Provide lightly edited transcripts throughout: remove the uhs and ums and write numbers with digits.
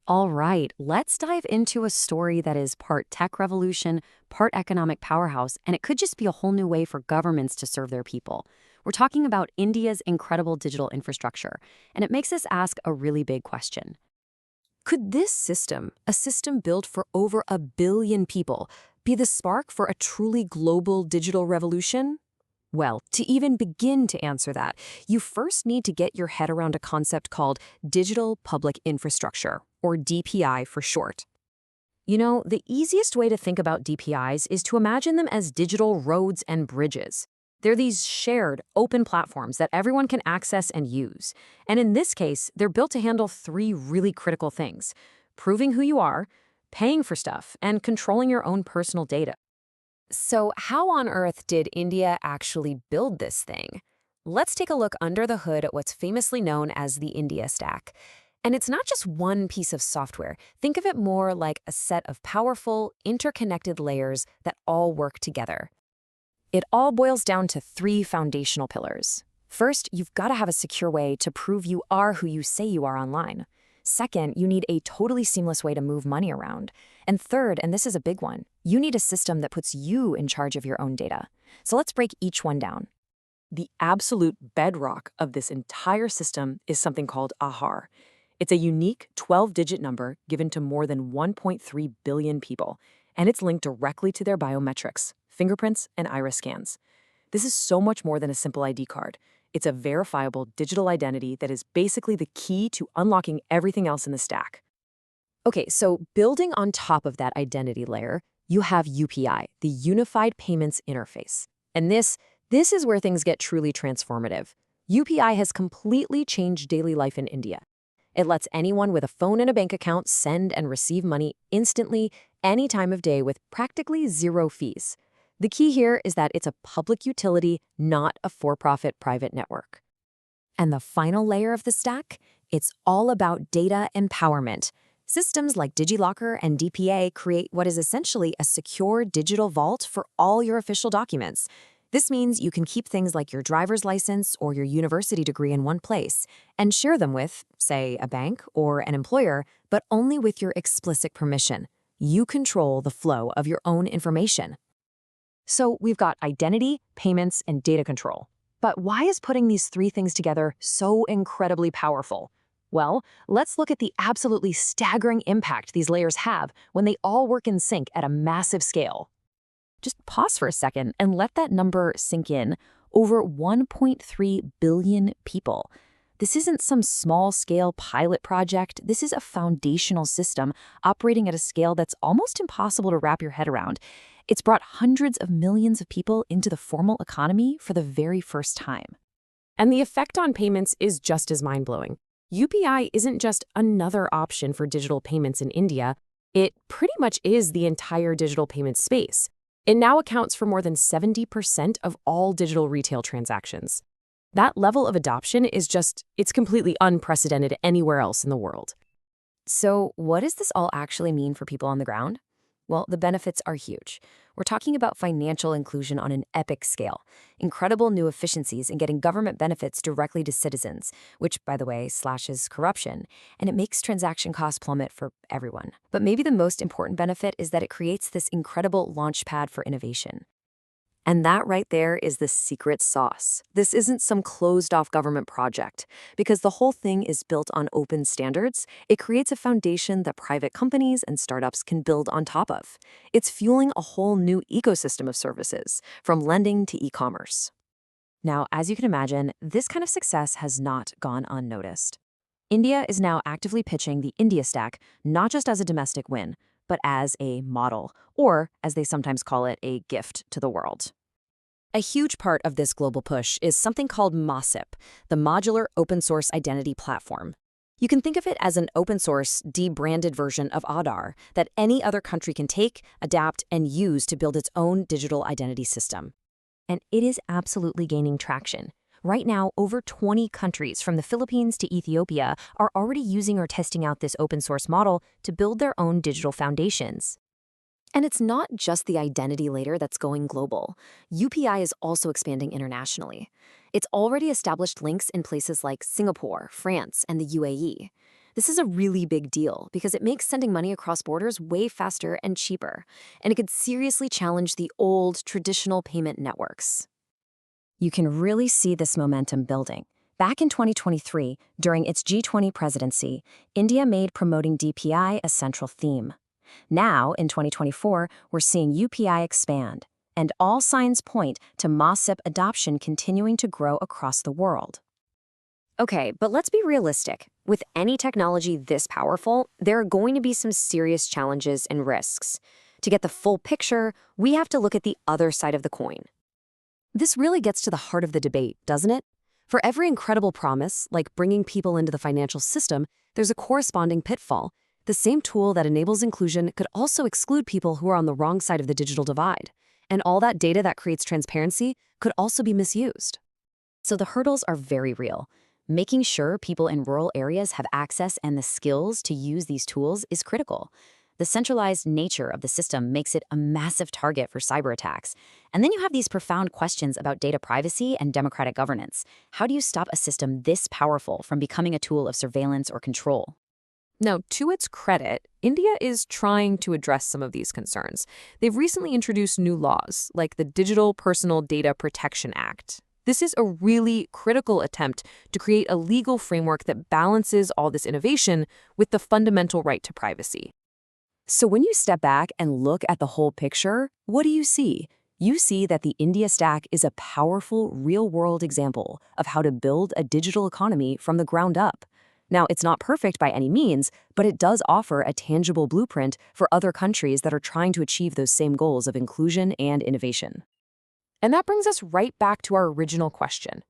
All right, let's dive into a story that is part tech revolution, part economic powerhouse, and it could just be a whole new way for governments to serve their people. We're talking about India's incredible digital infrastructure, and it makes us ask a really big question. Could this system, a system built for over 1 billion people, be the spark for a truly global digital revolution? Well, to even begin to answer that, you first need to get your head around a concept called digital public infrastructure, or DPI for short. The easiest way to think about DPIs is to imagine them as digital roads and bridges. They're these shared, open platforms that everyone can access and use. And in this case, they're built to handle three really critical things: proving who you are, paying for stuff, and controlling your own personal data. So, how on earth did India actually build this thing? Let's take a look under the hood at what's famously known as the India Stack. And it's not just one piece of software. Think of it more like a set of powerful, interconnected layers that all work together. It all boils down to three foundational pillars. First, you've got to have a secure way to prove you are who you say you are online. Second, you need a totally seamless way to move money around. And third, and this is a big one, you need a system that puts you in charge of your own data. So let's break each one down. The absolute bedrock of this entire system is something called Aadhaar. It's a unique 12-digit number given to more than 1.3 billion people, and it's linked directly to their biometrics, fingerprints, and iris scans. This is so much more than a simple ID card. It's a verifiable digital identity that is basically the key to unlocking everything else in the stack. Okay, so building on top of that identity layer, you have UPI, the Unified Payments Interface. And this is where things get truly transformative. UPI has completely changed daily life in India. It lets anyone with a phone and a bank account send and receive money instantly, any time of day, with practically zero fees. The key here is that it's a public utility, not a for-profit private network. And the final layer of the stack? It's all about data empowerment. Systems like DigiLocker and DPA create what is essentially a secure digital vault for all your official documents. This means you can keep things like your driver's license or your university degree in one place and share them with, say, a bank or an employer, but only with your explicit permission. You control the flow of your own information. So we've got identity, payments, and data control. But why is putting these three things together so incredibly powerful? Well, let's look at the absolutely staggering impact these layers have when they all work in sync at a massive scale. Just pause for a second and let that number sink in. Over 1.3 billion people. This isn't some small-scale pilot project. This is a foundational system operating at a scale that's almost impossible to wrap your head around. It's brought hundreds of millions of people into the formal economy for the very first time. And the effect on payments is just as mind-blowing. UPI isn't just another option for digital payments in India. It pretty much is the entire digital payment space. It now accounts for more than 70% of all digital retail transactions. That level of adoption it's completely unprecedented anywhere else in the world. So what does this all actually mean for people on the ground? Well, the benefits are huge. We're talking about financial inclusion on an epic scale, incredible new efficiencies in getting government benefits directly to citizens, which, by the way, slashes corruption, and it makes transaction costs plummet for everyone. But maybe the most important benefit is that it creates this incredible launchpad for innovation. And that right there is the secret sauce. This isn't some closed-off government project. Because the whole thing is built on open standards, it creates a foundation that private companies and startups can build on top of. It's fueling a whole new ecosystem of services, from lending to e-commerce. Now, as you can imagine, this kind of success has not gone unnoticed. India is now actively pitching the India Stack not just as a domestic win, but as a model, or, as they sometimes call it, a gift to the world. A huge part of this global push is something called MOSIP, the Modular Open Source Identity Platform. You can think of it as an open-source, debranded version of Aadhaar that any other country can take, adapt, and use to build its own digital identity system. And it is absolutely gaining traction. Right now, over 20 countries, from the Philippines to Ethiopia, are already using or testing out this open-source model to build their own digital foundations. And it's not just the identity layer that's going global. UPI is also expanding internationally. It's already established links in places like Singapore, France, and the UAE. This is a really big deal because it makes sending money across borders way faster and cheaper, and it could seriously challenge the old, traditional payment networks. You can really see this momentum building. Back in 2023, during its G20 presidency, India made promoting DPI a central theme. Now, in 2024, we're seeing UPI expand, and all signs point to MASIP adoption continuing to grow across the world. Okay, but let's be realistic. With any technology this powerful, there are going to be some serious challenges and risks. To get the full picture, we have to look at the other side of the coin. This really gets to the heart of the debate, doesn't it? For every incredible promise, like bringing people into the financial system, there's a corresponding pitfall. The same tool that enables inclusion could also exclude people who are on the wrong side of the digital divide. And all that data that creates transparency could also be misused. So the hurdles are very real. Making sure people in rural areas have access and the skills to use these tools is critical. The centralized nature of the system makes it a massive target for cyber attacks. And then you have these profound questions about data privacy and democratic governance. How do you stop a system this powerful from becoming a tool of surveillance or control? Now, to its credit, India is trying to address some of these concerns. They've recently introduced new laws, like the Digital Personal Data Protection Act. This is a really critical attempt to create a legal framework that balances all this innovation with the fundamental right to privacy. So when you step back and look at the whole picture, what do you see? You see that the India Stack is a powerful, real-world example of how to build a digital economy from the ground up. Now, it's not perfect by any means, but it does offer a tangible blueprint for other countries that are trying to achieve those same goals of inclusion and innovation. And that brings us right back to our original question.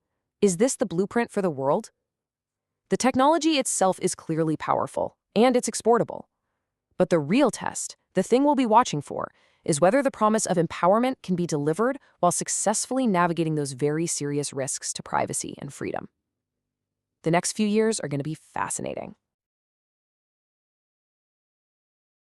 Is this the blueprint for the world? The technology itself is clearly powerful, and it's exportable. But the real test, the thing we'll be watching for, is whether the promise of empowerment can be delivered while successfully navigating those very serious risks to privacy and freedom. The next few years are going to be fascinating.